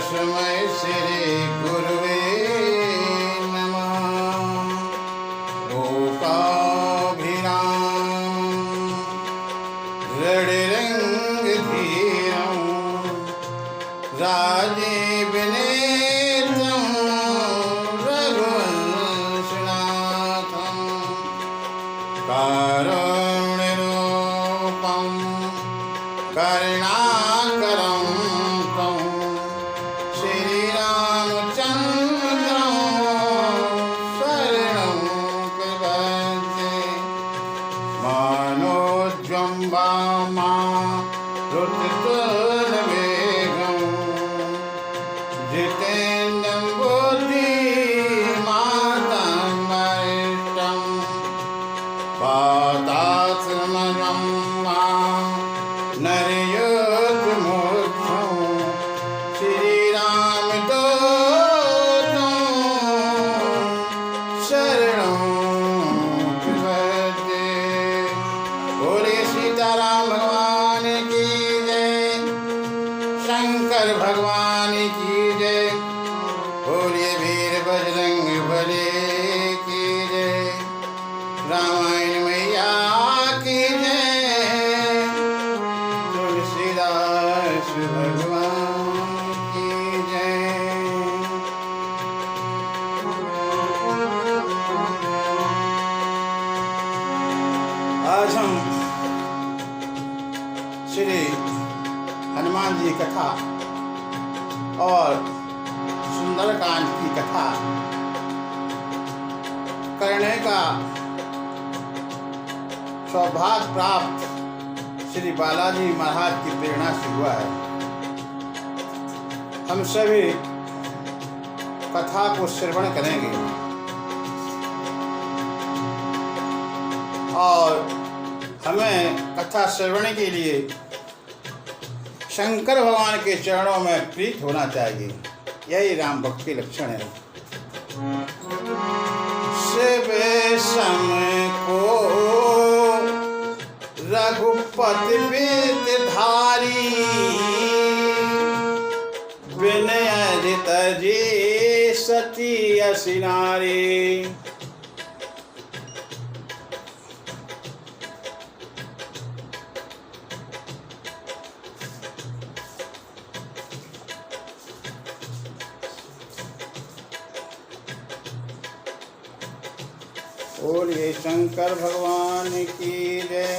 तस्मै श्री गुरुवे नमः। लोकाभिरामं रणरङ्गधीरं राजीवनेत्रं रघुवंशनाथं कारुण्यरूपं करुणाकरं तं श्रीरामचन्द्रं शरणं प्रपद्ये। मनोजवं वामारुततुल्यवेगं जितेन्द्रं बुद्धिमतां वरिष्ठं वातात्मनं नरयोगमोक्षं श्रीरामदूतं शरणं प्रपद्ये। बोले सीताराम भगवान की जय, शंकर भगवान की जय। बोलिए वीर बजरंग बली की जय, रामायण मैया की जय, तुलसीदास भगवान की जय। आज हम श्री हनुमान जी कथा और सुंदरकांड की कथा करने का सौभाग्य प्राप्त श्री बालाजी महाराज की प्रेरणा से हुआ है। हम सभी कथा को श्रवण करेंगे और हमें कथा श्रवण के लिए शंकर भगवान के चरणों में प्रीत होना चाहिए। यही राम भक्त के लक्षण है। शिव सम को रघुपति बित धारी, विनय जित जी सती असी नारी। बोलिए शंकर भगवान की जय।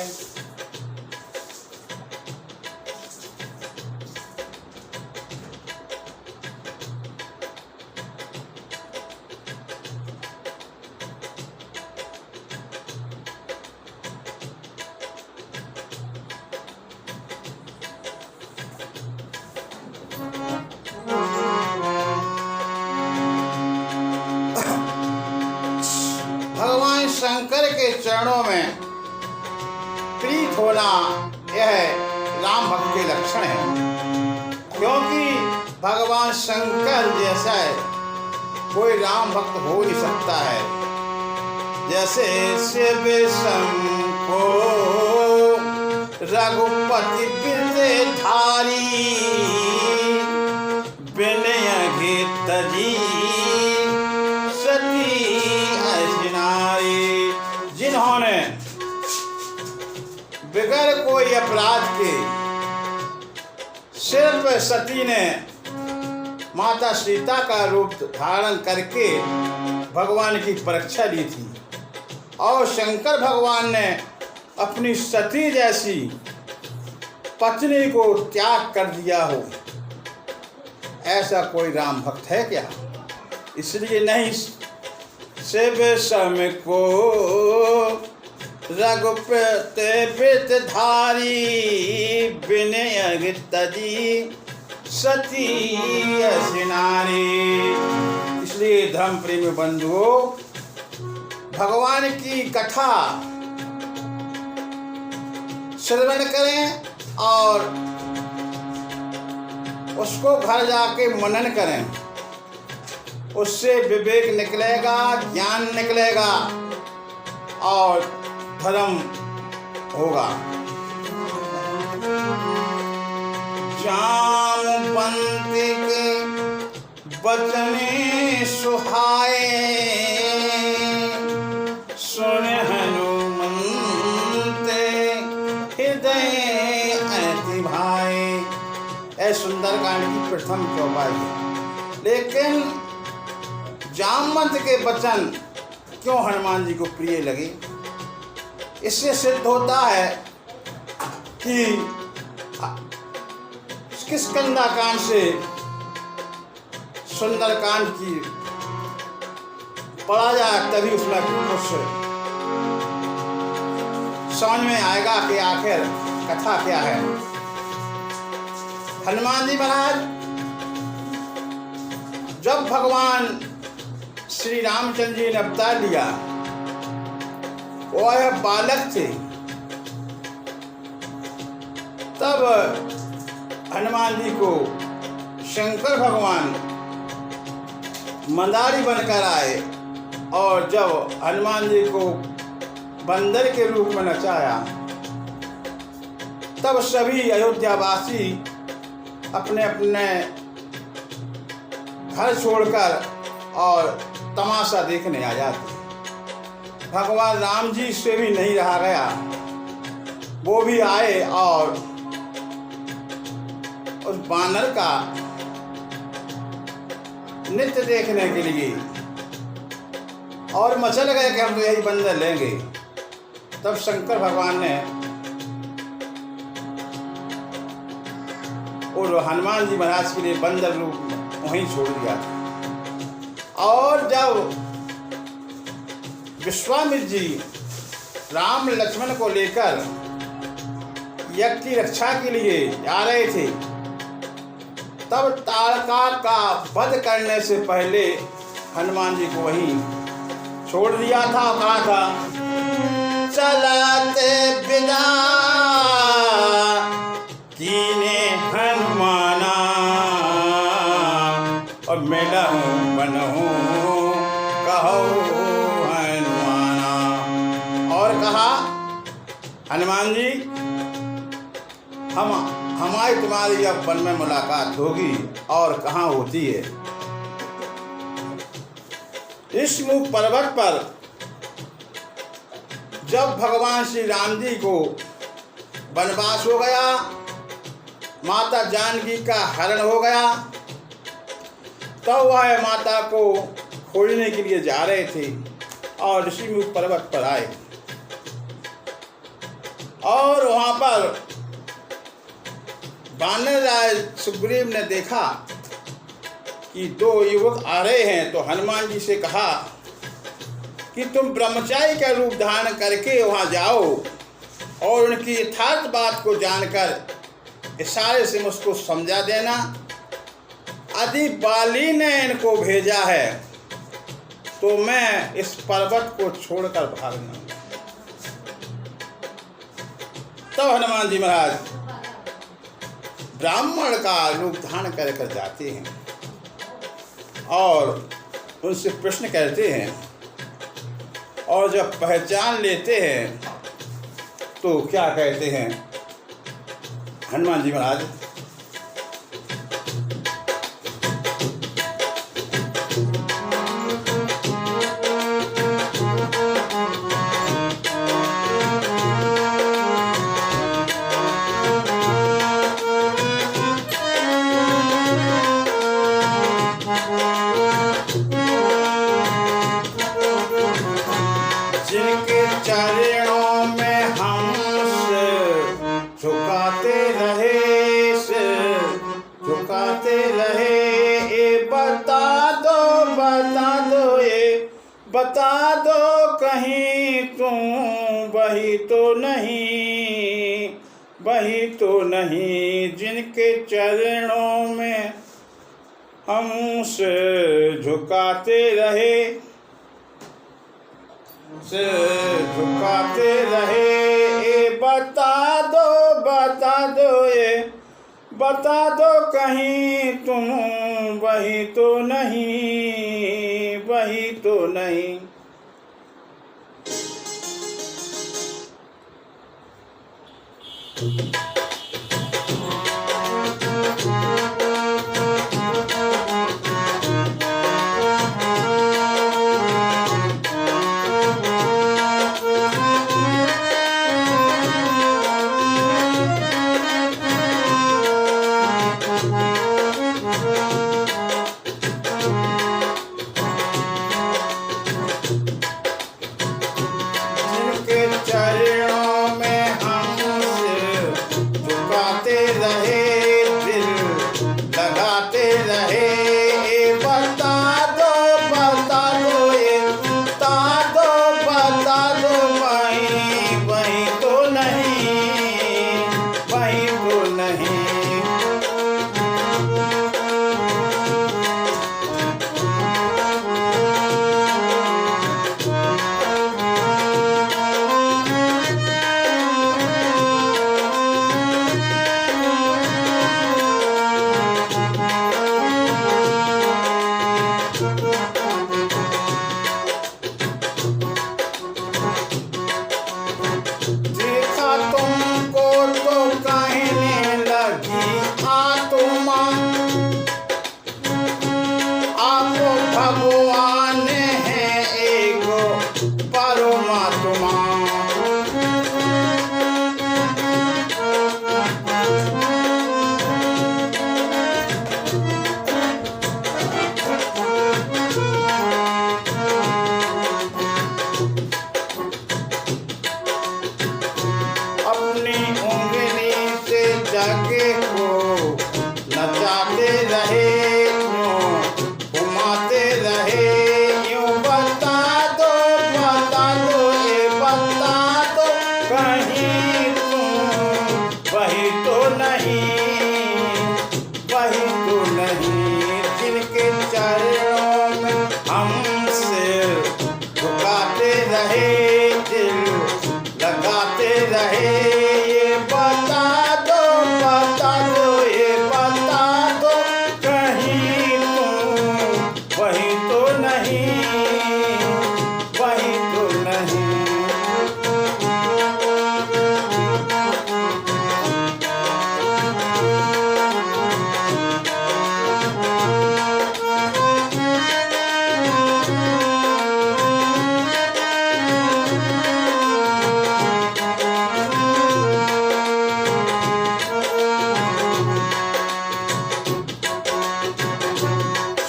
भगवान शंकर के चरणों में प्रीत होना यह राम भक्त के लक्षण है, क्योंकि भगवान शंकर जैसा कोई राम भक्त हो नहीं सकता है। जैसे शिव शंको रघुपति बित धारी, विनय गीत जी सती असी नारी। जिन्होंने बगैर कोई अपराध के सिर्फ सती ने माता सीता का रूप धारण करके भगवान की परीक्षा ली थी, और शंकर भगवान ने अपनी सती जैसी पत्नी को त्याग कर दिया हो, ऐसा कोई राम भक्त है क्या? इसलिए नहीं। शिव सम को रघुपति बित धारी, विनय गीत जी सती असी नारी। इसलिए धर्म प्रेमी बंधुओं, भगवान की कथा श्रवण करें और उसको घर जाके मनन करें। उससे विवेक निकलेगा, ज्ञान निकलेगा और धर्म होगा। जामवंती के बचने सुहाए, सुन हनुमंते हृदय अति भाए। ऐ सुंदरकांड की प्रथम चौपाई है। लेकिन जामवंत के वचन क्यों हनुमान जी को प्रिय लगे? इससे सिद्ध होता है कि किष्किंधा कांड से सुंदरकांड की पढ़ा जाए तभी उसमें कुछ समझ में आएगा कि आखिर कथा क्या है। हनुमान जी महाराज जब भगवान श्री रामचंद्र जी ने अवतार लिया, वह बालक थे, तब हनुमान जी को शंकर भगवान मंदारी बनकर आए और जब हनुमान जी को बंदर के रूप में नचाया, तब सभी अयोध्यावासी अपने अपने घर छोड़कर और तमाशा देखने आ जाते। भगवान राम जी से भी नहीं रहा गया, वो भी आए और उस बानर का नृत्य देखने के लिए और मचल गए कि हम तो यही बंदर लेंगे। तब शंकर भगवान ने और हनुमान जी महाराज के लिए बंदर रूप वहीं छोड़ दिया था। और जब विश्वामित्र जी राम लक्ष्मण को लेकर यज्ञ की रक्षा के लिए जा रहे थे, तब ताड़का का वध करने से पहले हनुमान जी को वहीं छोड़ दिया था। कहा था चलते बिना कीने हनुमाना और मेला हूँ बनहूँ कहो हनुमाना। और कहा हनुमान जी हमारी तुम्हारी अब वन में मुलाकात होगी और कहाँ होती है? इस मुख पर्वत पर जब भगवान श्री राम जी को वनवास हो गया, माता जानकी का हरण हो गया, तब वह माता को खोजने के लिए जा रहे थे और ऋषिमुख पर्वत पर आए और वहाँ पर वानर राज सुग्रीव ने देखा कि दो युवक आ रहे हैं, तो हनुमान जी से कहा कि तुम ब्रह्मचारी का रूप धारण करके वहाँ जाओ और उनकी यथार्थ बात को जानकर इशारे से मुझको समझा देना। यदि बाली ने इनको भेजा है तो मैं इस पर्वत को छोड़कर भागना। तब हनुमान जी महाराज ब्राह्मण का रूप धारण कर जाते हैं और उनसे प्रश्न करते हैं, और जब पहचान लेते हैं तो क्या कहते हैं हनुमान जी महाराज? जिनके चरणों में हम झुकाते रहे ये बता दो कहीं तुम वही तो नहीं जिनके चरणों में हमसे झुकाते रहे ये बता दो कहीं तुम वही तो नहीं। वही तो नहीं, जिनके चरणों में हम सिर झुकाते रहे, दिल लगाते रहे। ये बता दो, ये बता दो, कहीं तुम वही तो नहीं, वही तो नहीं।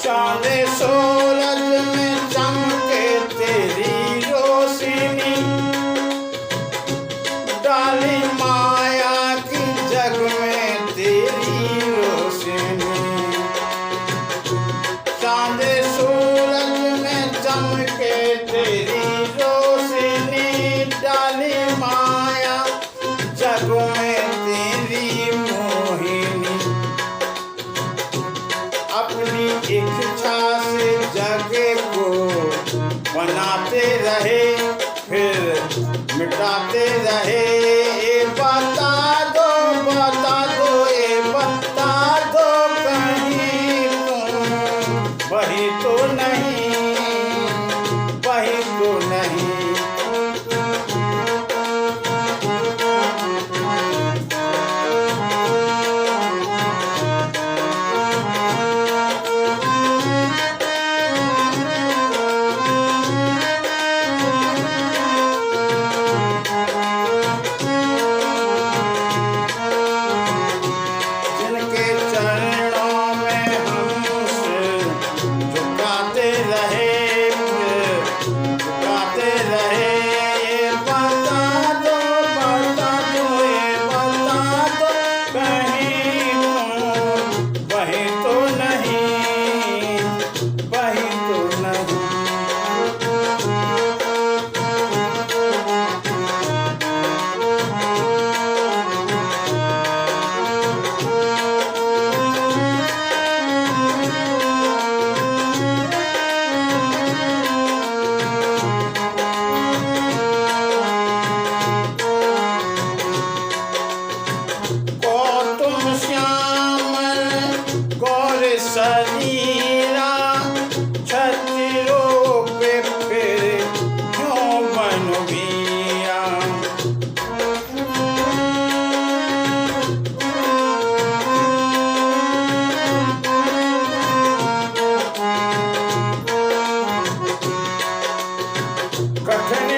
चाँद सूरज में चमके तेरी रोशनी, डाली माया की जग में तेरी रोशनी। चाँद सूरज में चमके तेरी रोशनी, डाली माया जग में तेरी मोहिनी। अपनी इच्छा से जगह को बनाते रहे, फिर मिटाते रहे। ये बता दो, ये बता दो, कहीं तुम वही तो नहीं, वही तो नहीं। जिनके चरणों में हम सिर झुकाते रहे, झुकाते रहे। ये बता दो, ये बता दो, कहीं तुम वही तो नहीं, वही तो नहीं। तुम श्यामल गौर शरीरा, छत्रों पे फिर क्यों बनवीरा। कठिन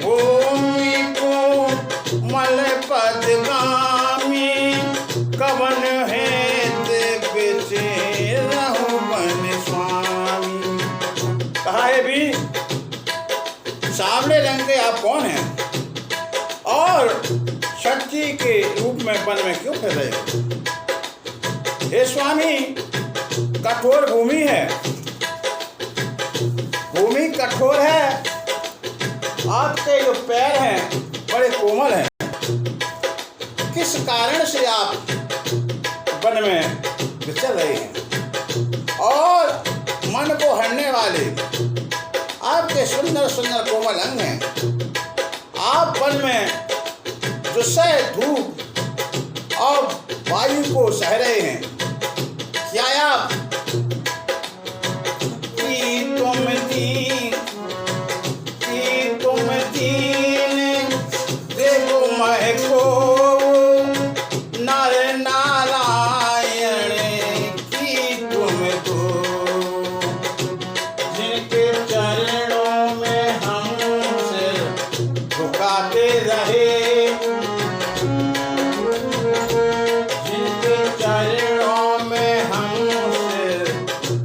भूमि को मल पदगामी, कवन हेत बेचे रहूं बन स्वामी। कहा है भी, सांवले रंग के आप कौन हैं और शक्ति के रूप में वन में क्यों फिर रहे हो? हे स्वामी, कठोर भूमि है, भूमि कठोर है, आपके जो पैर हैं बड़े कोमल हैं। किस कारण से आप वन में विचर रहे हैं? और मन को हरने वाले आपके सुंदर सुंदर कोमल अंग हैं। आप वन में दुस्सह धूप और वायु को सह रहे हैं। क्या आप तुम दीन देखो महको नर नारायण की तुम तो, जिनके चरणों में हम सिर झुकाते रहे, जिनके चरणों में हम सिर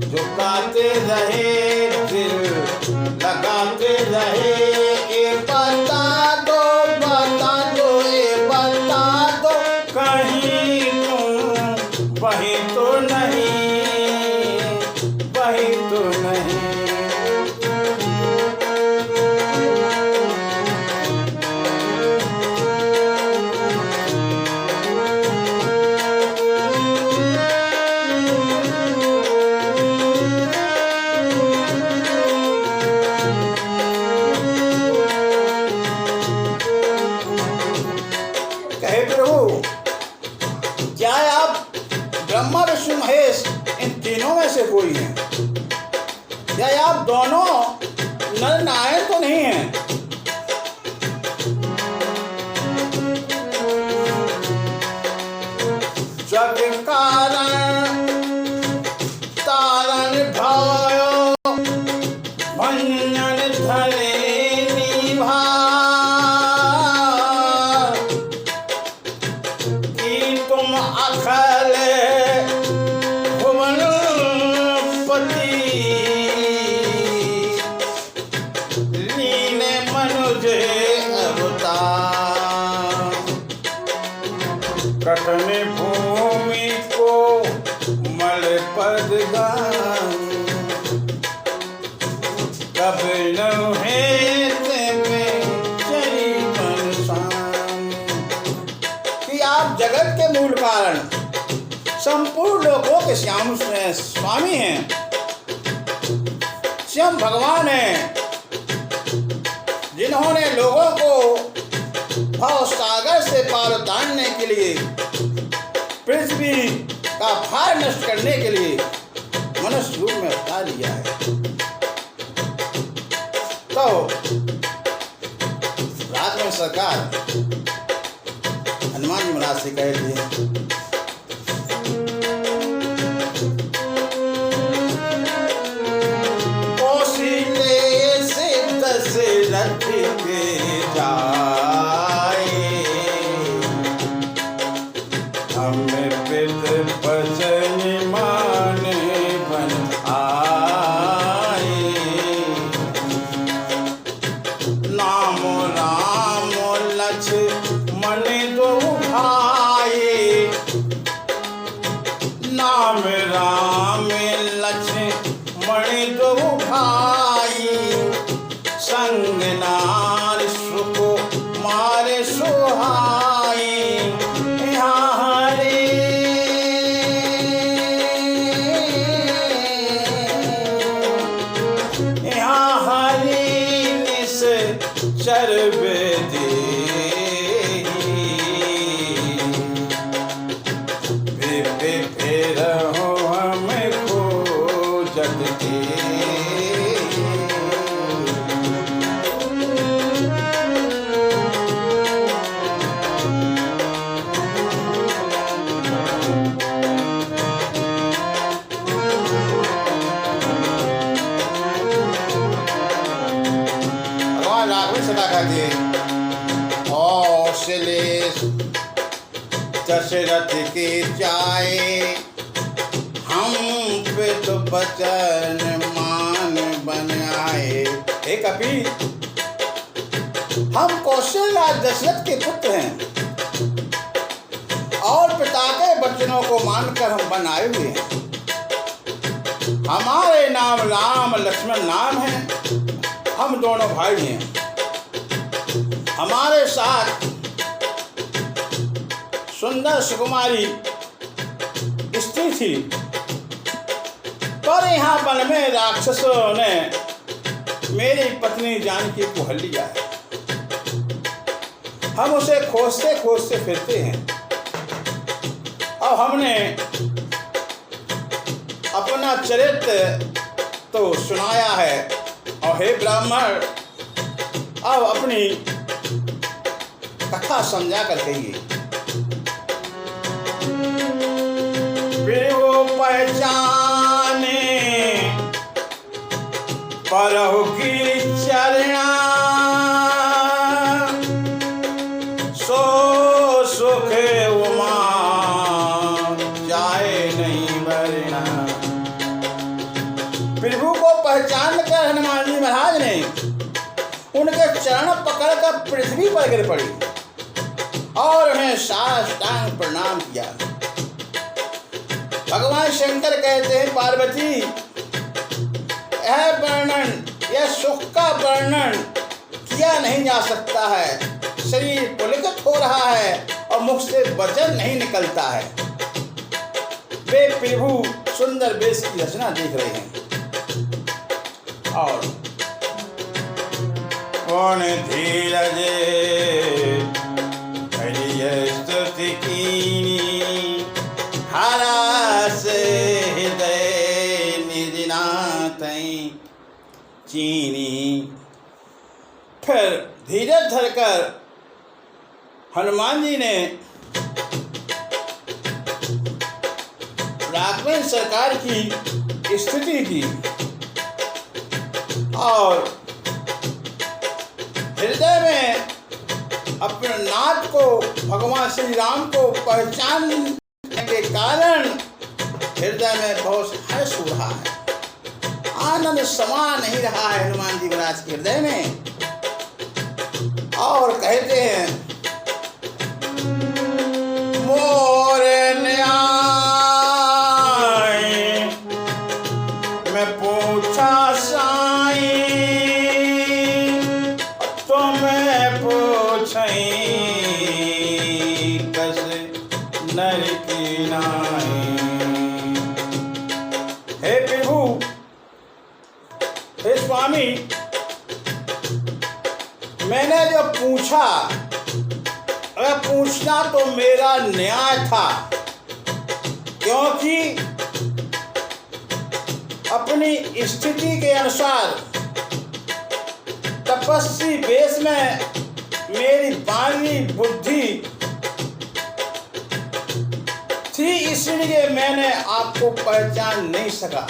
झुकाते रहे, दिल लगाते रहे। ये बता दो, ये बता हे प्रभु, क्या आप ब्रह्मा विष्णु महेश इन तीनों में से कोई हैं? क्या आप दोनों नर नारायण तो नहीं हैं? जग कारण तारण भयो भंजन धरे निभा कि तुम अखल भुवन पति लीने मनुज अवतार कठिन भूमि को मल पद गान कब न हेत में चली मनसान। कि आप जगत के मूल कारण संपूर्ण लोकों के श्याम स्वामी हैं, स्वयं भगवान हैं, जिन्होंने लोगों को भव सागर से पार उतारने के लिए, पृथ्वी का भार नष्ट करने के लिए मनुष्य रूप में अवतार लिया है। तो रात में सरकार हनुमान जी महाराज से कह दिए, कौशल्य से दशरथ के जाए हम पित बचन मान बन आए नाम राम लक्ष्मण दो भाई नाम राम लक्ष्मण दो भाई संग नार सुख मारे सुहाई चरब दे फिर हो हमें खोजत के दशरथ के जाए हम पे तो बचन मान बन आए। हे कपि, हम कौशल्या दशरथ के पुत्र हैं और पिता के वचनों को मानकर हम बन आए हुए हैं। हमारे नाम राम लक्ष्मण नाम है, हम दोनों भाई हैं। हमारे साथ सुंदर सुकुमारी स्त्री थी, पर यहाँ वन में राक्षसों ने मेरी पत्नी जानकी को हल लिया है। हम उसे खोजते खोजते फिरते हैं। अब हमने अपना चरित्र तो सुनाया है, और हे ब्राह्मण, अब अपनी कथा समझा कर कहिए। वो पहचाने परहु की चरणा सो सुख उमा जाए नहीं भरना। प्रभु को पहचान कर हनुमान जी महाराज ने उनके चरण पकड़कर पृथ्वी पर गिर पड़ी और उन्हें साष्टांग प्रणाम किया। भगवान शंकर कहते हैं, पार्वती, यह वर्णन, यह सुख का वर्णन किया नहीं जा सकता है। शरीर पुलकित हो रहा है और मुख से वचन नहीं निकलता है। वे प्रभु सुंदर वेश की रचना देख रहे हैं। और कौन धीरज हरि यह स्तुति कीनी हरास हृदय निदिनाथ चीनी। फिर धीरज धरकर हनुमान जी ने राघवेंद्र सरकार की स्तुति की और हृदय में अपने नाथ को, भगवान श्री राम को पहचानने के कारण हृदय में बहुत हर्ष हो रहा है, आनंद समा नहीं रहा है हनुमान जी महाराज के हृदय में। और कहते हैं मोर न्याय मैं पूछा साई तो मैं पूछई कस नर की नाई। हे प्रभु, हे स्वामी, मैंने जो पूछा, अगर पूछना तो मेरा न्याय था, क्योंकि अपनी स्थिति के अनुसार तपस्वी वेश में मेरी बानी बुद्धि थी, इसलिए मैंने आपको पहचान नहीं सका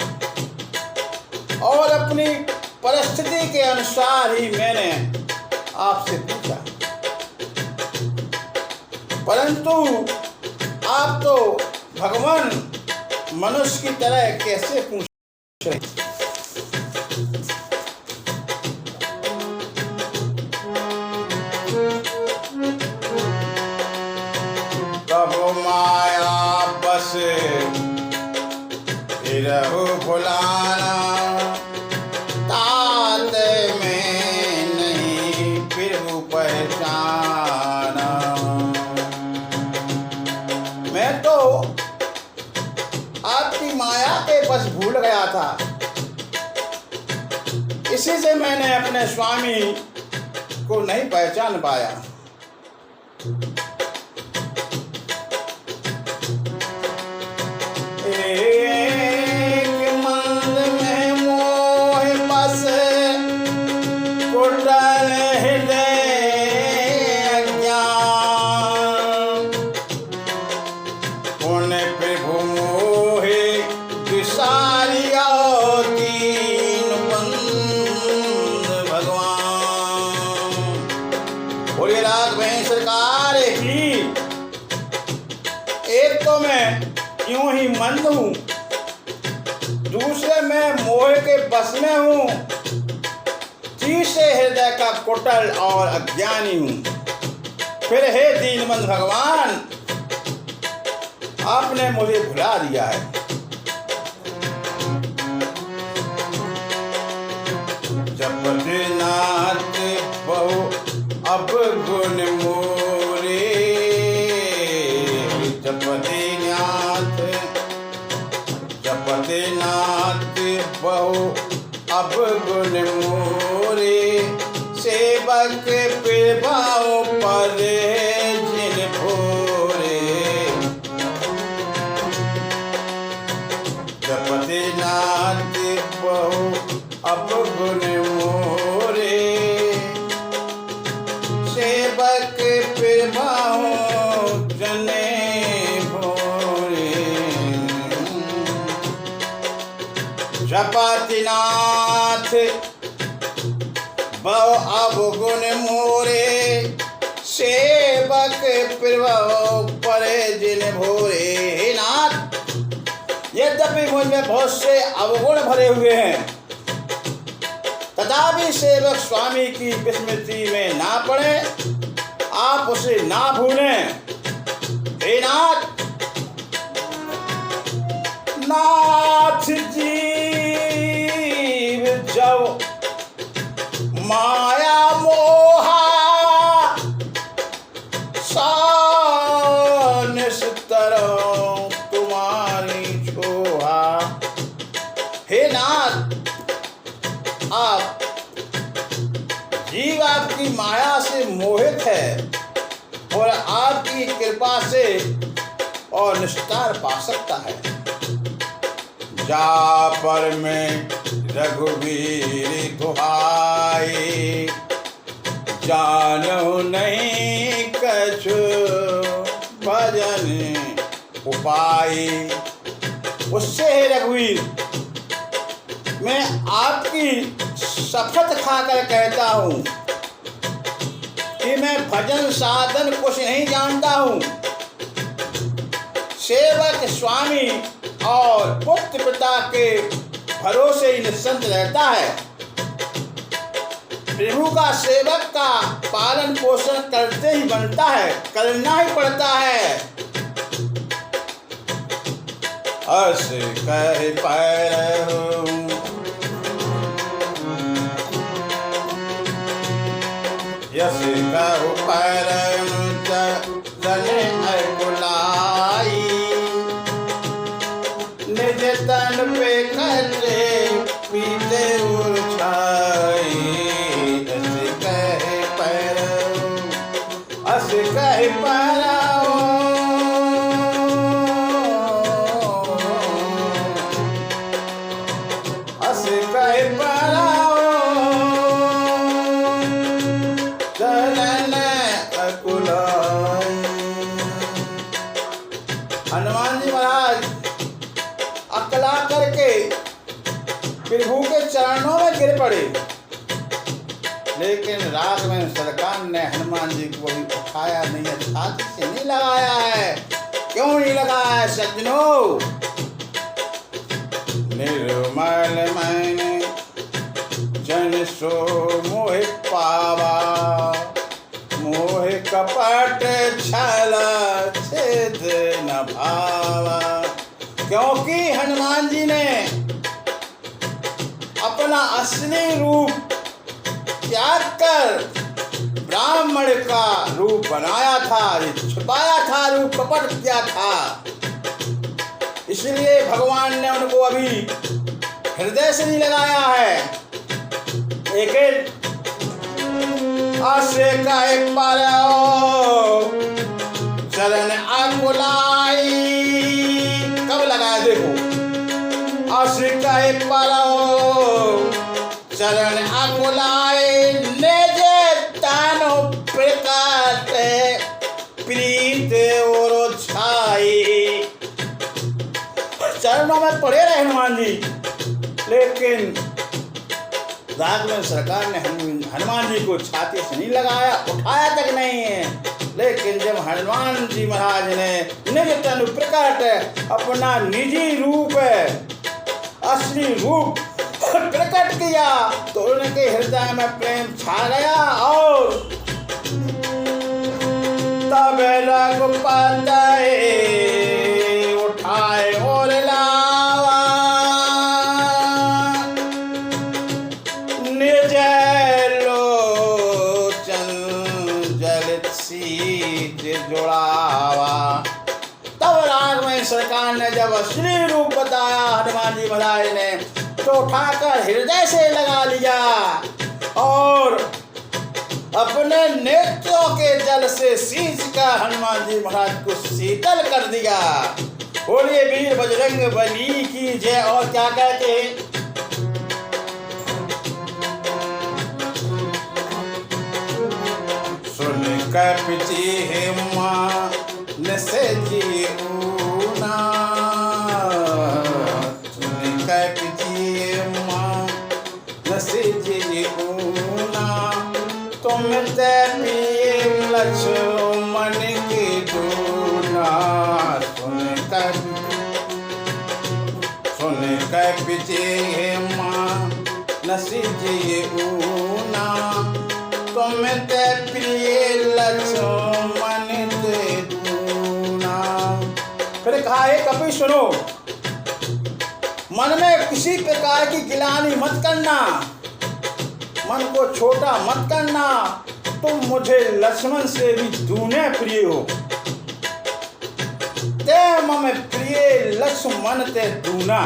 और अपनी परिस्थिति के अनुसार ही मैंने आपसे पूछा। परंतु आप तो भगवान मनुष्य की तरह कैसे पूछ रहे? तब माया बस फिरहु भुलाना, तात में नहीं फिरहु पहचाना। मैं तो आपकी माया के बस भूल गया था, इसी से मैंने अपने स्वामी को नहीं पहचान पाया। एक मंद में मोह बस कुटिल हृदय अज्ञान, पुण्य प्रभु मोहे विसारिया दीन बंद भगवान। बोलिए राघवेंद्र सरकार की। एक तो मैं यूं ही मंद हूँ, दूसरे मैं मोह के बस में हूँ, तीसरे हृदय का कुटिल और अज्ञानी हूँ। फिर हे दीनबंधु भगवान, आपने मुझे भुला दिया है। जपति नाथ बहु अब गुण मोरे, जपति नाथ बहु अब गुण मोरे, सेवक प्रभाव पर जिन भोरे। जपति नाथ बहु अब गुण मोरे, सेवक प्रभाव जने जपति नाथ बहु अवगुण मोरे, सेवक प्रभाव परे जिन भोरे। हे नाथ, यद्यपि मुझ में बहुत से अवगुण भरे हुए हैं, तथापि सेवक स्वामी की विस्मृति में ना पड़े, आप उसे ना भूलें। हे नाथ, नाथ जीव जब माया मोहा सानिस तरह तुम्हारी छोहा। हे नाथ, आप जीव आपकी माया से मोहित है और आप आपकी कृपा से और निस्तार पा सकता है। जा पर में रघुवीर दुहाई, जानहु नहीं कछु भजन उपाय। उससे है रघुवीर, मैं आपकी शपथ खाकर कहता हूँ कि मैं भजन साधन कुछ नहीं जानता हूँ। सेवक स्वामी और पुत्र पिता के भरोसे ही निश्चिंत रहता है। प्रभु का सेवक का पालन पोषण करते ही बनता है, करना ही पड़ता है। अस कह पैरहु यस कहु पैरहु चले अकुलाई, निज तन पे कटे पीते उछाई। अस कह पैरहु अस कह पैरहु चलन अकुलाई। हनुमान जी महाराज अकला करके प्रभु के चरणों में गिर पड़े, लेकिन रात में सरकार ने हनुमान जी को अभी उठाया नहीं है, छाती से नहीं लगाया है। क्यों नहीं लगाया है सज्जनों? निर्मल मन जन सो मोह पावा, मोह कपट छल छेद न भावा। क्योंकि हनुमान जी ने अपना असली रूप त्याग कर ब्राह्मण का रूप बनाया था, छुपाया था, रूप कपट किया था। इसलिए भगवान ने उनको अभी हृदय से नहीं लगाया है। लेकिन आश्रय का एक पैरहु चरण अकुलाई, कब लगाया देखो। आश्रय का एक पैरहु चरण अकुलाई, निज तन प्रकट प्रीत और छाई। चरणों में पड़े रहे हनुमान जी, लेकिन राघवेंद्र सरकार ने हनुमान जी को छाती से नहीं लगाया, उठाया तक नहीं है। लेकिन जब हनुमान जी महाराज ने निज तन प्रकट अपना निजी रूप असली रूप प्रकट किया तो उनके हृदय में प्रेम छा गया और तब रघुपति उठाए और लावा, निज लोचन जल सीत जुड़ावा। तब राघवेंद्र सरकार ने जब असली रूप बताया हनुमान जी महाराज ने, तो उठाकर हृदय से लगा लिया और अपने नेत्रों के जल से सींच कर हनुमान जी महाराज को शीतल कर दिया। बोलिए वीर बजरंग बली की जय। और क्या कहते हैं? सुन कर पिची हेमा नसे जीऊना, सुन कर पिची हेमा नसे जीऊना, तुम ते पिए लक्ष्मण के दूना। सुन कर पिची हेमा नसे जीऊना, तुम ते प्रिय लक्ष्मण के दूना। फिर कहा है कपि सुनो, मन में किसी प्रकार की गिलानी मत करना, मन को छोटा मत करना। तुम मुझे लक्ष्मण से भी दूने प्रिय हो, ते मम प्रिय लक्ष्मण ते दूना।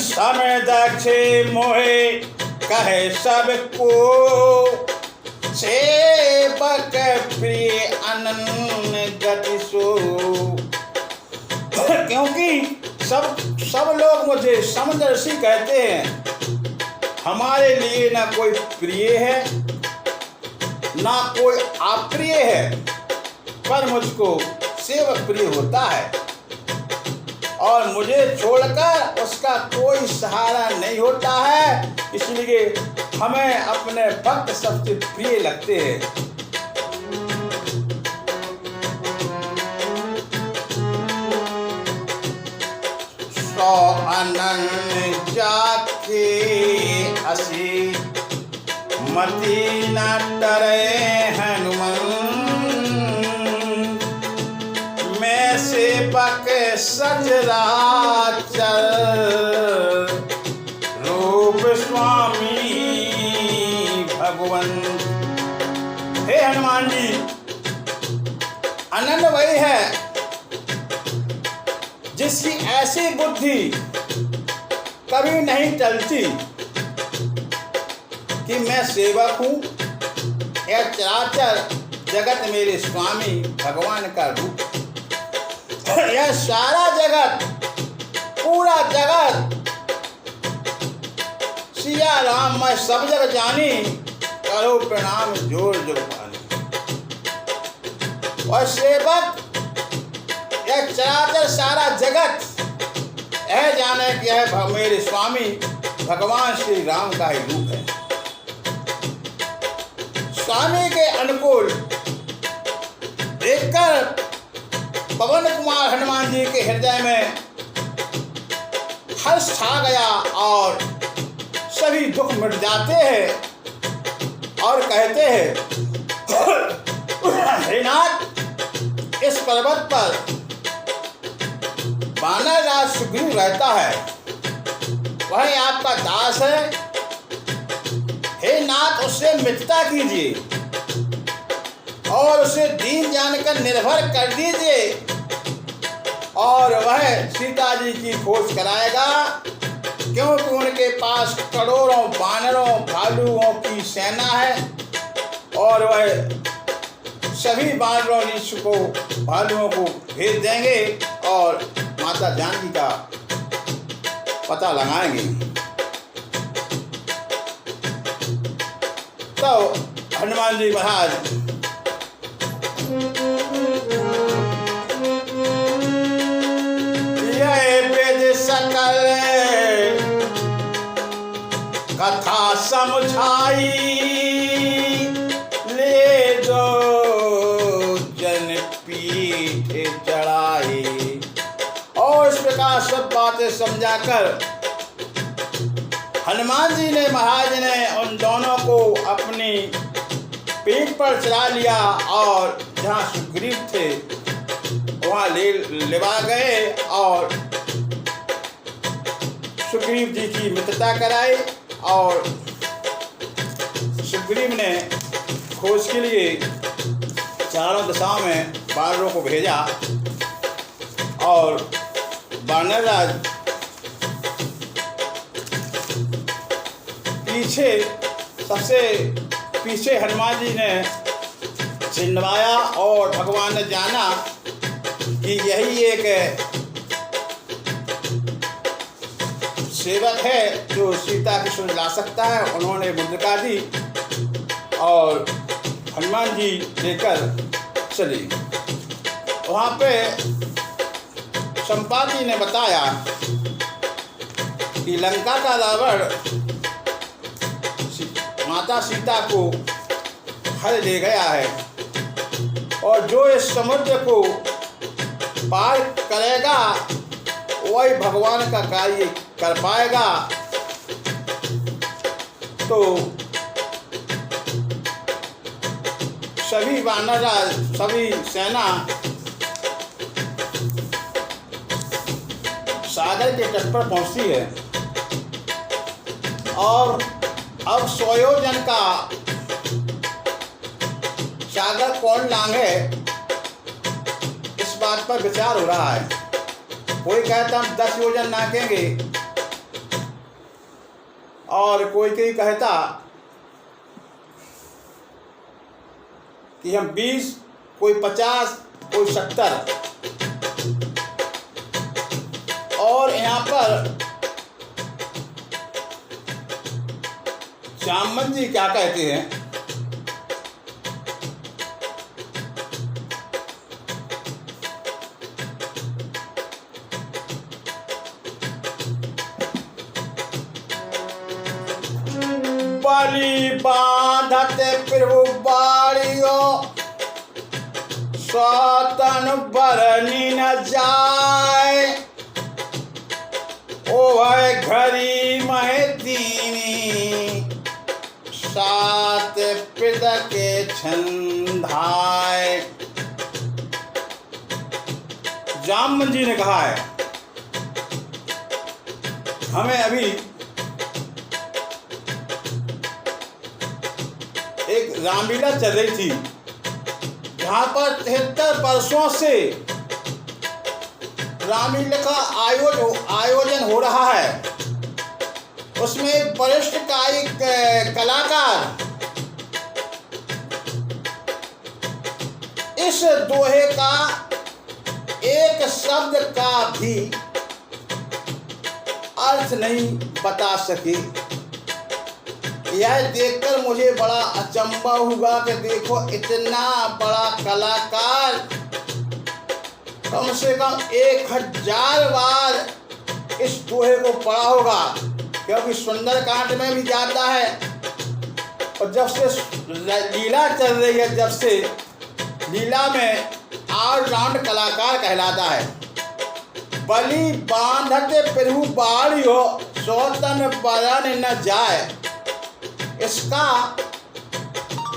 समय दक्षे मोहे कहे सबको, सेवक प्रिय अनन्य गति सो। क्योंकि सब लोग मुझे समदर्शी कहते हैं, हमारे लिए ना कोई प्रिय है ना कोई अप्रिय है, पर मुझको सेवक प्रिय होता है और मुझे छोड़कर उसका कोई सहारा नहीं होता है, इसलिए हमें अपने भक्त सबसे प्रिय लगते हैं। सौ अनन्य जाके असी मति न डरे हनुमान, मैं सेवक सचराचर रूप स्वामी भगवन। हे हनुमान जी, अनन्य वही है जिसकी ऐसी बुद्धि कभी नहीं टलती कि मैं सेवक हूँ, यह चराचर जगत मेरे स्वामी भगवान का रूप। यह सारा जगत, पूरा जगत, सिया राम मैं सब जग जानी, करो प्रणाम जोर जोर पानी। और सेवक, यह चराचर सारा जगत यह जाने कि यह मेरे स्वामी भगवान श्री राम का ही रूप है। स्वामी के अनुकूल देखकर पवन कुमार हनुमान जी के हृदय में हर्ष छा गया और सभी दुख मिट जाते हैं और कहते हैं, हे नाथ, इस पर्वत पर वानर राज सुग्रीव रहता है, वह आपका दास है। हे नाथ, उससे मित्रता कीजिए और उसे दीन जानकर निर्भर कर दीजिए और वह सीता जी की खोज कराएगा, क्योंकि उनके पास करोड़ों वानरों भालुओं की सेना है और वह सभी वानरों को भालुओं को भेज देंगे और माता जानकी का पता लगाएंगे। तो हनुमान जी महाराज यह वेद सकल कथा समझाई, ले जो जन पीठ चढ़ाई। और इस प्रकार सब बातें समझाकर हनुमान जी ने, महाराज ने उन दोनों को अपनी पीठ पर चढ़ा लिया और जहाँ सुग्रीव थे वहाँ लेवा गए और सुग्रीव जी की मित्रता कराई और सुग्रीव ने खोज के लिए चारों दिशाओं में वानरों को भेजा और वानर राज सबसे पीछे हनुमान जी ने छिंदवाया और भगवान ने जाना कि यही एक सेवक है जो सीता की सुन ला सकता है। उन्होंने मुद्रिका दी और हनुमान जी लेकर चली। वहाँ पे संपाति ने बताया कि लंका का रावण माता सीता को हर ले गया है और जो इस समुद्र को पार करेगा वही भगवान का कार्य कर पाएगा। तो सभी वानर सभी सेना सागर के तट पर पहुंचती है और अब 100 योजन का सागर कौन लांघे, इस बात पर विचार हो रहा है। कोई कहता हम 10 योजन नाकेंगे और कोई कहता कि हम 20 कोई 50, कोई 70। और यहाँ पर जामवंत जी क्या कहते हैं, बलि बांधत प्रभु बाड़ियो, स्वतन बरनी न जाए, ओह घड़ी मह दीनी, सात पिद के छंदाए। जामवंत जी ने कहा है, हमें अभी एक रामलीला चल रही थी जहाँ पर 73 वर्षों से रामलीला का आयोजन हो रहा है। उसमें एक वरिष्ठ कायिक कलाकार इस दोहे का एक शब्द का भी अर्थ नहीं बता सके। यह देखकर मुझे बड़ा अचंभा हुआ कि देखो, इतना बड़ा कलाकार कम से कम 1000 बार इस दोहे को पढ़ा होगा, क्योंकि सुंदरकांड में भी जाता है। और जब से लीला चल रही है, जब से लीला में ऑलराउंड कलाकार कहलाता है। बलि बांधते प्रभु बाड़ियो, स्वतन बरन न जाए। इसका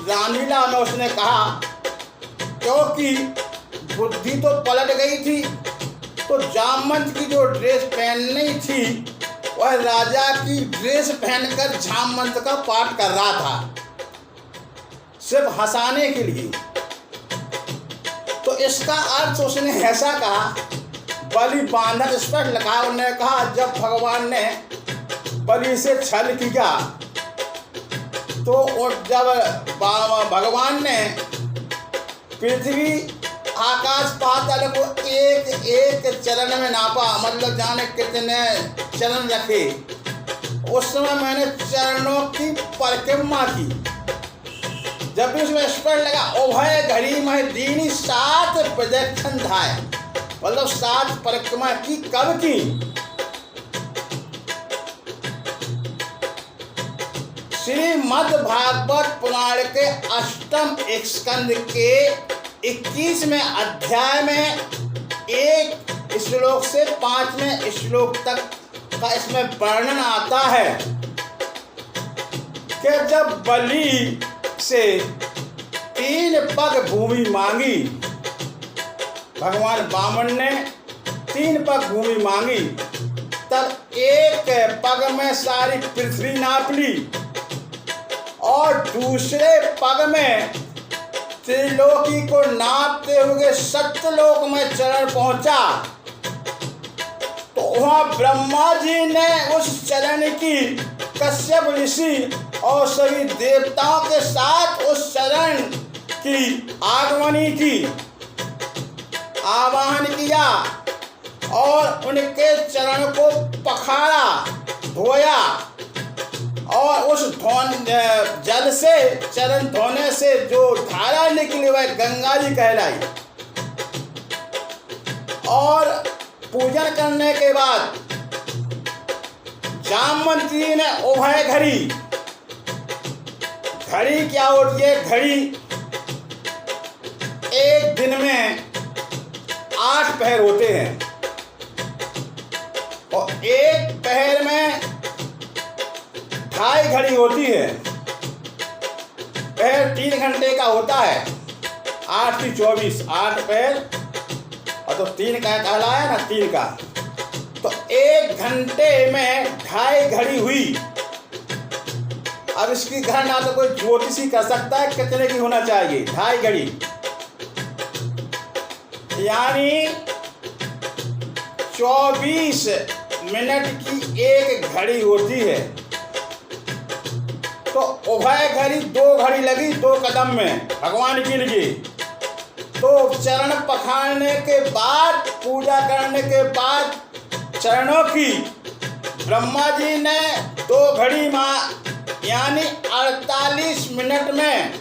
रामलीला में उसने कहा, क्योंकि बुद्धि तो पलट गई थी, तो जामवंत की जो ड्रेस पहननी थी वह राजा की ड्रेस पहनकर जामवंत का पाठ कर रहा था, सिर्फ हंसाने के लिए। तो इसका अर्थ उसने ऐसा कहा, बलि बांधत, इस पर लिखा, उन्होंने कहा जब भगवान ने बलि से छल किया तो जब भगवान ने पृथ्वी आकाश पाताल को एक एक चरण में नापा, मतलब जाने कितने चरण रखे, उस समय मैंने चरणों की परिक्रमा की। जब भी उसमें स्पर्श लगा, उभय घड़ी मह दीनी, 7 प्रदक्षिण धाए, मतलब 7 परिक्रमा की। कब की? श्रीमद् भागवत पुराण के 8वें स्कंद के 21वें अध्याय में 1 श्लोक से 5वें श्लोक तक का इसमें वर्णन आता है कि जब बलि से 3 पग भूमि मांगी, भगवान वामन ने 3 पग भूमि मांगी, तब 1 पग में सारी पृथ्वी नाप ली और दूसरे पग में त्रिलोकी को नापते हुए सत्यलोक में चरण पहुंचा। तो वहां ब्रह्मा जी ने उस चरण की कश्यप ऋषि और सभी देवताओं के साथ उस चरण की आगमनी की, आवाहन किया और उनके चरण को पखारा, धोया, और उस जल से, चरण धोने से जो धारा निकली वह गंगा जी कहलाई। और पूजन करने के बाद जामवंत जी ने उभय घड़ी, घड़ी क्या होती है? घड़ी एक दिन में 8 पहर होते हैं और एक पहर में 2.5 घड़ी होती है। पहर 3 घंटे का होता है, 8 की 24, 8 पहर, और तो 3 का कहलाया ना, 3 का। तो 1 घंटे में 2.5 घड़ी हुई। अब इसकी गणना तो कोई ज्योतिषी कर सकता है, कितने की होना चाहिए? 2.5 घड़ी, यानी 24 मिनट की 1 घड़ी होती है। तो उभय घड़ी 2 घड़ी लगी 2 कदम में भगवान के लिए। तो चरण पखारने के बाद, पूजा करने के बाद चरणों की ब्रह्मा जी ने 2 घड़ी यानी 48 मिनट में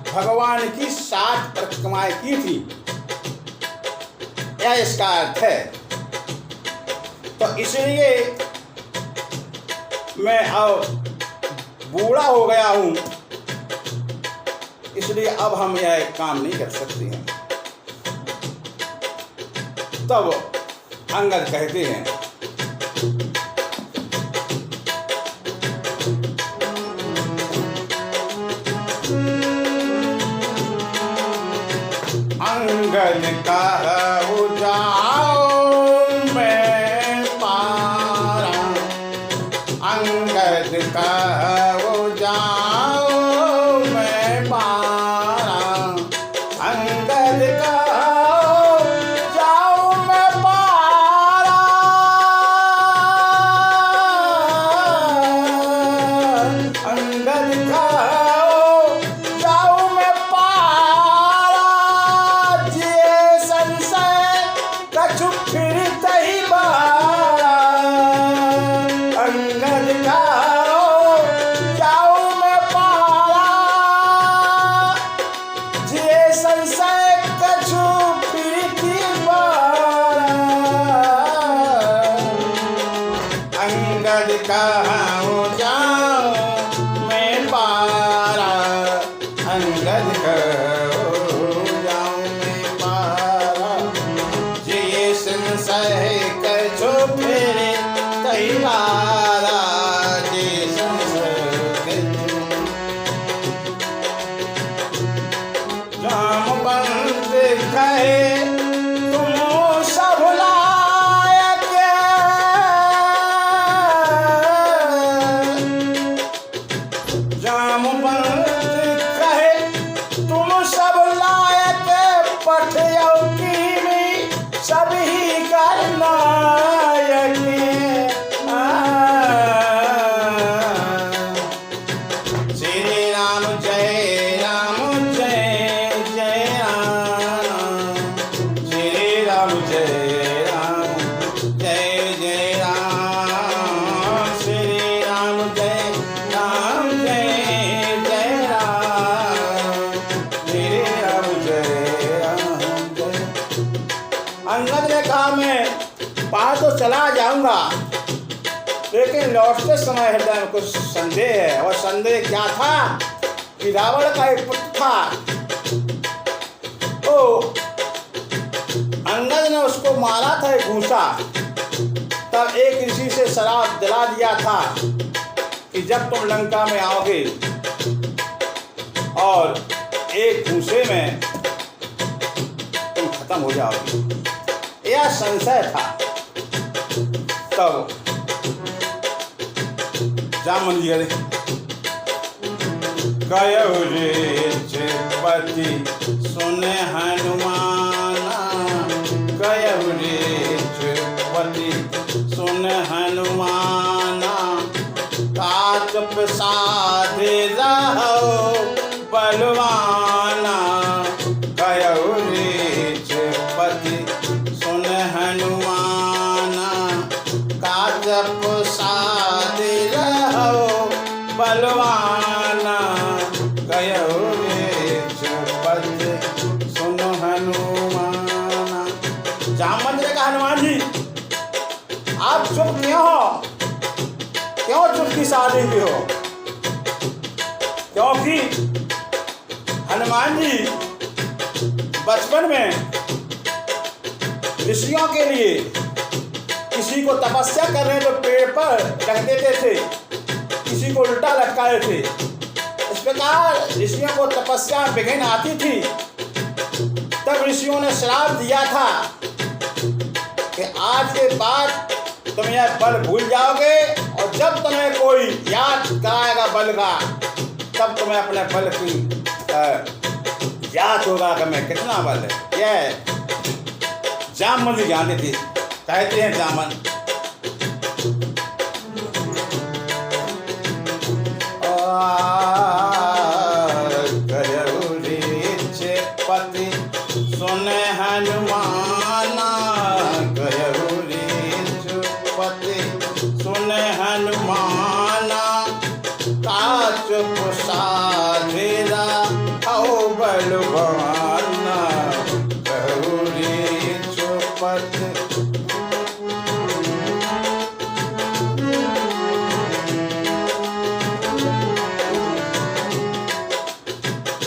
भगवान की 7 परिक्रमाएं की थी। यह इसका अर्थ है। तो इसलिए मैं अब बूढ़ा हो गया हूँ, इसलिए अब हम यह काम नहीं कर सकते हैं। तब अंगद कहते हैं, अंगद कहु जाओ मैं पारा, अंगद कहु जाओ मैं पारा, अंगद कहु जाओ मैं पारा, अंगद कहु जाओ मैं पारा, जिए संशय कछु फिरत ही बारा, अंगद कहु जाओ मैं पारा, जिए संशय कछु फिरत ही बारा, अंगद कहु जाओ मैं पारा, अंगद कहु जाओ मैं पारा, जिए संशय कछु फिरत ही बारा, जिए संशय कछु। जामवंत कहे तुम सब लायक, जामवंत कहे तुम सब लायक, पठयौ कीनी सभी करनायक, श्री राम जय राम जय जय राम, श्री राम जय राम जय जय राम, श्री राम जय राम जय जय राम, श्री राम जय राम जय। अंगद ने कहा, मैं बाहर तो चला जाऊंगा, लेकिन लौटते समय हृदय में कुछ संदेह है। और संदेह क्या था कि रावण का एक पुत्र था, तो अंगद ने उसको मारा था एक घूसा। तब एक ऋषि से शराप दिला दिया था कि जब तुम लंका में आओगे और एक घूसे में तुम खत्म हो जाओगे, यह संशय था। तब जामन जी कहु पति सुन हनुमाना, कहु पति सुन हनुमाना, काच प्रसाद रहो बलवाना, कहु पति सुन हनुमाना, काच प्रसाद रहो बलवाना, कहु पति सुन हनुमाना। जामवंत ने कहा, हनुमान जी आप चुप क्यों हो, क्यों चुप की शादी की हो? क्योंकि हनुमान जी बचपन में ऋषियों के लिए किसी को तपस्या कर रहे तो पेड़ पर रख देते थे, किसी को उल्टा लटकाए थे। इस प्रकार ऋषियों को तपस्या में विघ्न आती थी। तब ऋषियों ने श्राप दिया था कि आज के बाद तुम यह बल भूल जाओगे, और जब तुम्हें कोई याद कराएगा बल का, तब तुम्हें अपने बल की याद होगा कि मैं कितना बल है। यह जामवंत जी जानते थे। कहते हैं जामन, कहु रीछ सुने हनुमाना कहु रीछपति सुने हनुमाना का चुप साधेरा औ बलवाना कहु रीछपति।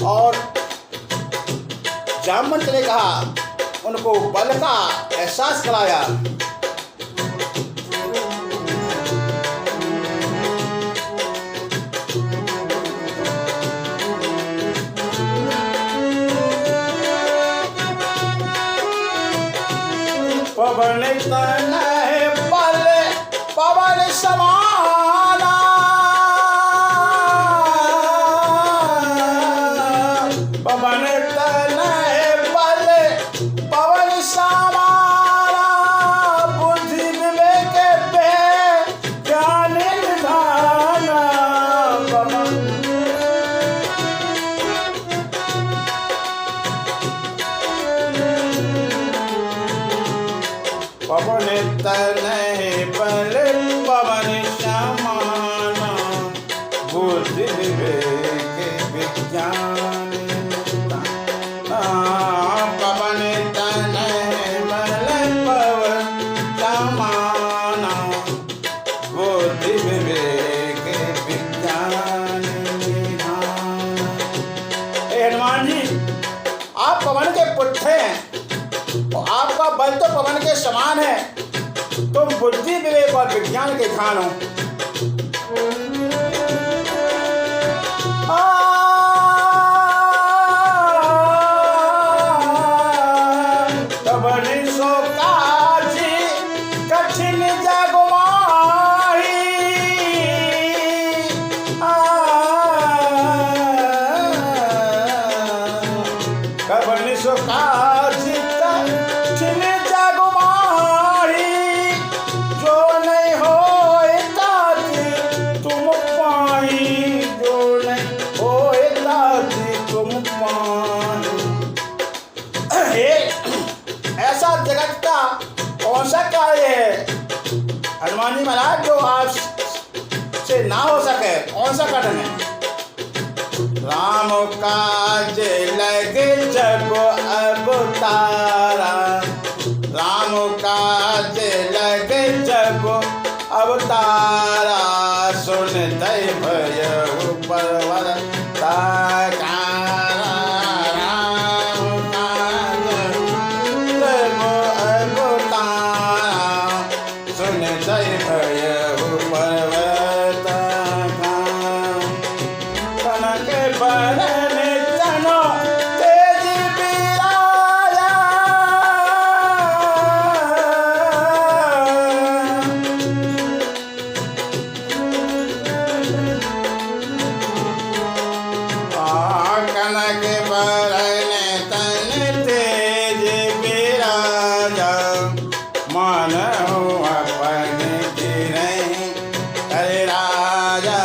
और जामवंत ने कहा, उनको बल का एहसास कराया। पवन तनय बल पवन समाना पवन तनय बल पवन समाना बुद्धि विवेक पे ज्ञान निधाना पवन तनय बल पवन समाना बुद्धि विवेक विज्ञान पवन तनय बल पवन समाना बुद्धि विवेक विज्ञान निधान। हे हनुमान जी, आप पवन के पुत्र हैं और आपका बल तो पवन के समान है। तुम बुद्धि विवेक और विज्ञान के खान हो। सो काजी कठिन जग माही कबन सो काजी कठिन जग माही जो नहीं होए ताती तुम पाई जो नहीं होए ताती तुम पाई। ऐसा जगत का कौन सा कार्य है हनुमान जी महाराज जो आप से ना हो सके? कौन सा कठिन है? राम काज लगे जब अवतारा राम काज लगे जब अवतारा सुन दय भयउ परवर ताकारा जय भयउ पर्वत कनक बरन तनो तेज बिराया कनक बरन तन तेज बिराया मानहु अपन गिरहि कर राजा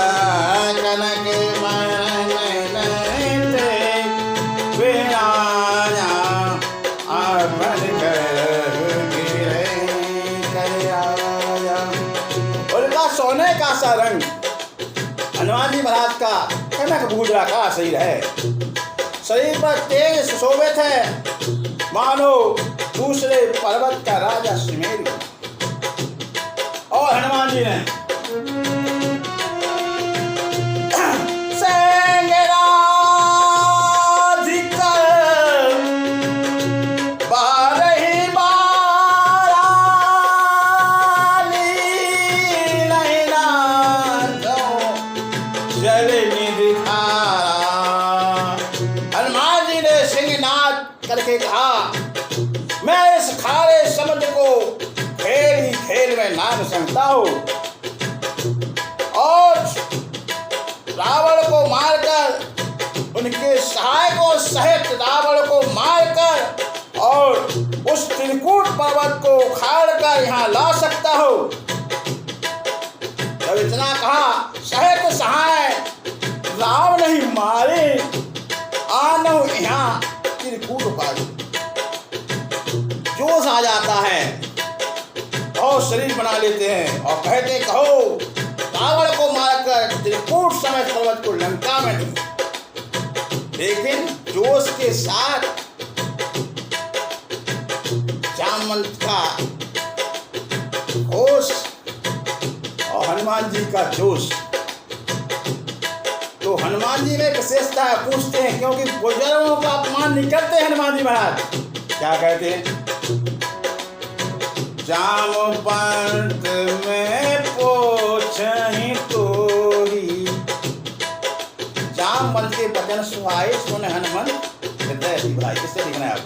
कनक बरन तन बिराजा अपन गिरहि कर राजा। उनका सोने का सा रंग हनुमान जी महाराज का कनक भूजरा का शरीर है। शरीर पर तेज सुशोभित है मानो दूसरे पर्वत का राजा सुमेरु। और हनुमान जी ने हनुमान जी ने सिंहनाद करके कहा, मैं इस खारे समुद्र को खेल ही खेल में नाम समझता हूँ और रावण को मारकर उनके सहायकों सहित रावण को मारकर और उस त्रिकूट पर्वत को उखाड़कर यहाँ ला सकता हूँ। जब इतना कहा सहित सहाय राम नहीं मारे आनो यहाँ त्रिकूट पार। आ जाता है और शरीर बना लेते हैं और कहते कहो रावण को मारकर त्रिकूट समेत पर्वत को लंका में दूं। लेकिन जोश के साथ जामवंत का होश और हनुमान जी का जोश। तो हनुमान जी में विशेषता है, पूछते हैं क्योंकि बुजुर्गों का अपमान नहीं करते हनुमान जी महाराज। क्या कहते हैं? जामवंत में पूछहि तोहि। जामवंत के वचन सुहाए सुन हनुमंत हृदय भाई। किससे लिखना है आप?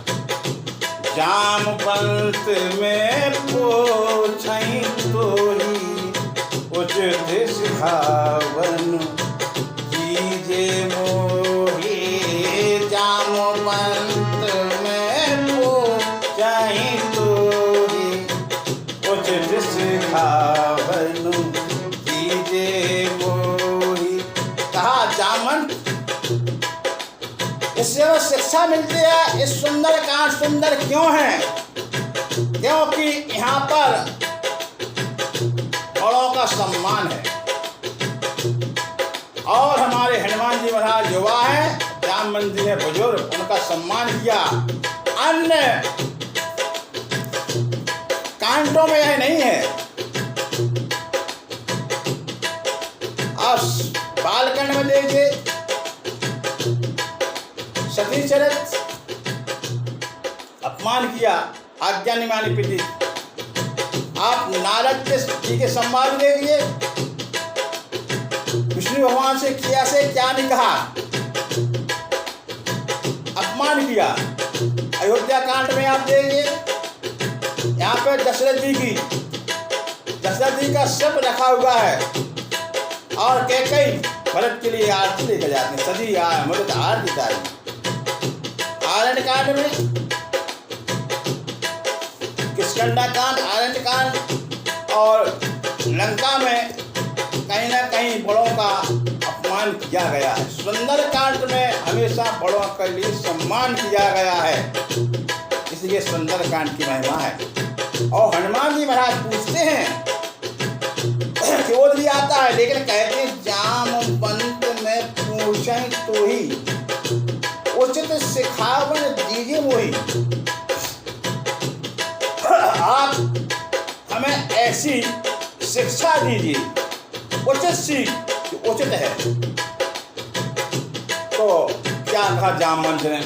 जामवंत में पूछहि तोहि उचित सिखावन कीजे मोहि। जामवंत में पूछहि तोहि उचित सिखावन कीजे मोहि। कहा जामवंत, इससे वो शिक्षा मिलती है। इस सुंदर कांड सुंदर क्यों है? क्योंकि यहाँ पर बड़ों का सम्मान है और हमारे हनुमान जी महाराज युवा है, जामवंत जी है बुजुर्ग, उनका सम्मान किया। अन्य कांडों में यह नहीं है। अब बालकांड में देखिए, सती चरित अपमान किया, आज्ञा नहीं मानी पिता। आप नारद जी के संवाद देखिए, विष्णु भगवान से क्या नहीं कहा, अपमान किया। अयोध्या कांड में आप देखिए, यहाँ पे दशरथ जी का शब्द रखा हुआ है और कैकेयी भरत के लिए आरती लेकर जाते हैं। सदी मृत आरती डाली। आरण्य कांड में किष्किंधा कांड, आरण्य कांड और लंका में कहीं ना कहीं बड़ों का अपमान किया गया है। सुंदर कांड में हमेशा बड़ों के लिए सम्मान किया गया है, इसलिए सुंदर कांड की महिमा है। और हनुमान जी महाराज पूछते हैं, क्रोध भी आता है, लेकिन कहते हैं जामवंत में पूछहि तोहि उचित सिखावन दीजिए मोहि। आप हमें ऐसी शिक्षा दीजिए, उचित सीख जो उचित है। तो क्या कहा जामवंत ने?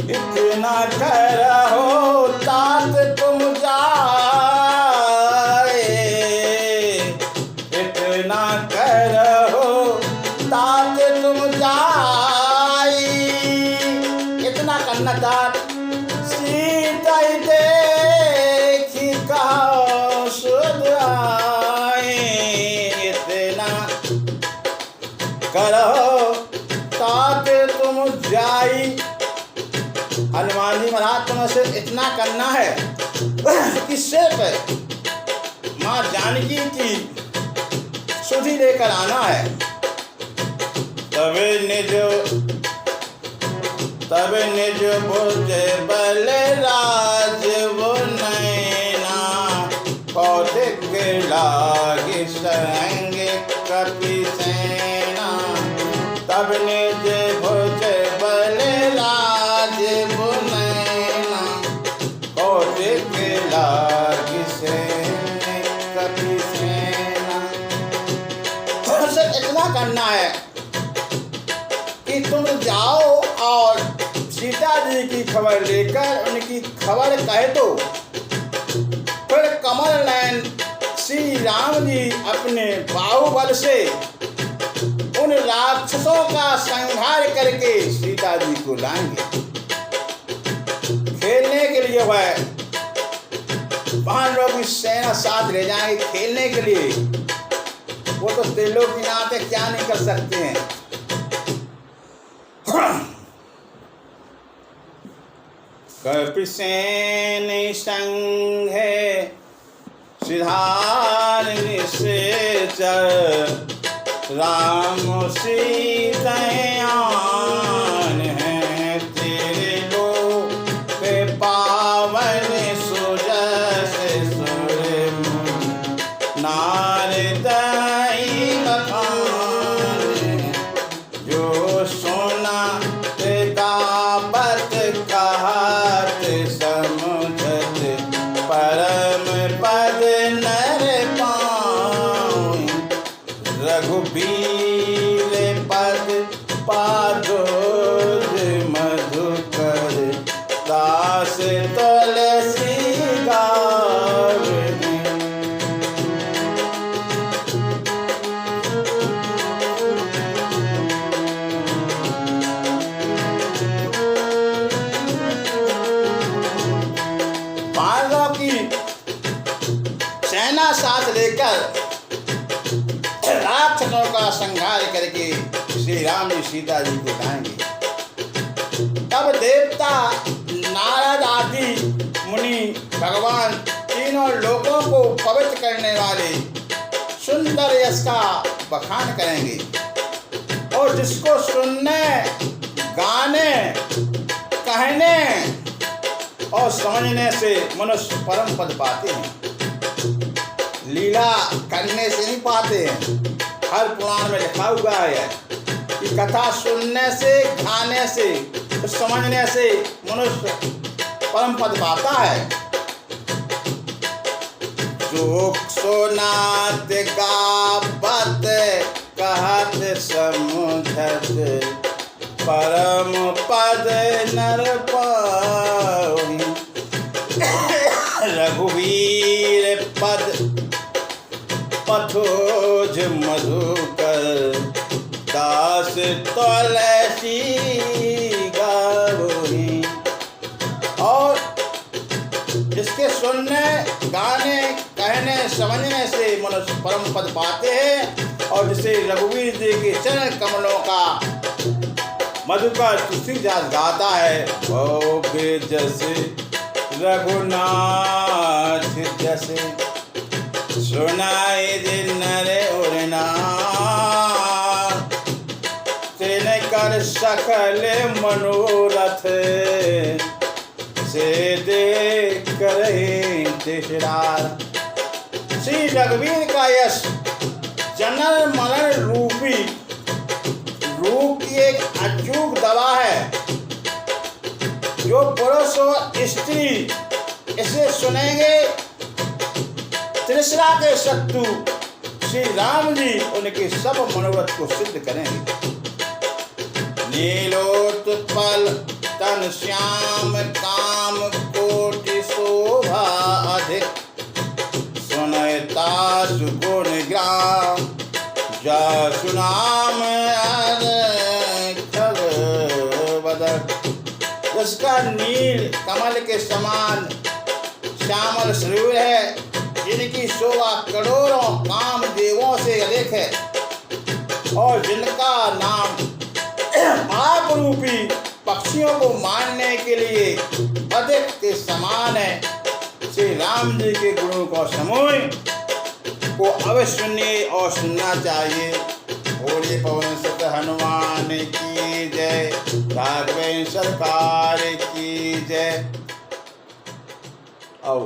इतना करहो तात तुम जाए, इतना करहो तात तुम जाई। इतना करना तात सीता देखी कहो सुध आए। इतना करहो तात तुम जाई। हनुमान जी महाराज तुम्हें से इतना करना है कि सिर्फ माँ जानकी की सुधि लेकर आना है। तब निज भुज बल राज वो नैना कौतिक लागी संग कपि सेना। तब निज भुज बल राज वो नैना कौतिक लागी संग कपि सेना। इतना करना है कि तुम जाओ और सीता जी की खबर लेकर उनकी खबर कह दो। फिर कमल नयन श्री राम जी अपने बाहुबल से उन राक्षसों का संहार करके सीता जी को लाएंगे। खेलने के लिए वह पांडवों की सेना साथ ले जाएंगे खेलने के लिए। वो तो त्रिलोकीनाथ है, क्या नहीं कर सकते हैं। कपिसेन संग है सिधार निश्चर राम सीतयान है तेरे लोक पार। साथ लेकर राक्षसों का संहार करके श्री राम जी सीता जी को लाएंगे। तब देवता नारद आदि मुनि भगवान तीनों लोगों को पवित्र करने वाले सुंदर यश का बखान करेंगे और जिसको सुनने, गाने, कहने और समझने से मनुष्य परम पद पाते हैं। लीला करने से नहीं पाते हैं। हर पुराण में लिखा हुआ है कि कथा सुनने से, गाने से, समझने से मनुष्य परम पद पाता है। सुख सुनात गावत कहत समुझत परम पद नर पाहि। रघुवीर पद पथोज मधुकर दास तुलसी गावहि। और इसके सुनने, गाने, कहने, समझने से मनुष्य परम पद पाते हैं और जिसे रघुवीर जी के चरण कमलों का मधुकर तुलसीदास गाता है। ओ जैसे रघुनाथ जैसे सुनाए दिन नरे और नाथ तिन कर सकल मनोरथ से देख करे तिसरार। श्री रघुवीर का यश जनन मरण रूपी रूप की एक अचूक दवा है। जो पुरुष और स्त्री इसे सुनेंगे, तृष्णा के शत्रु श्री राम जी उनके सब मनोरथ को सिद्ध करेंगे। नीलोत्पल तन श्याम काम कोटि शोभा अधिक सुनता सुगुण ग्राम जसु नाम उसका नील कमल के समान श्यामल शरीर है, जिनकी शोभा करोड़ों काम देवों से अधिक है और जिनका नाम पाप रूपी पक्षियों को मारने के लिए अधिक के समान है। श्री राम जी के गुणों को समूह को अवश्य सुनिए और सुनना चाहिए। बोलिए पवन सुत हनुमान की जय, राघवेंद्र सरकार की जय। और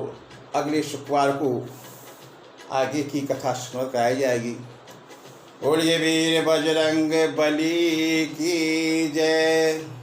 अगले शुक्रवार को आगे की कथा सुन कराई जाएगी। बोलिए वीर बजरंग बली की जय।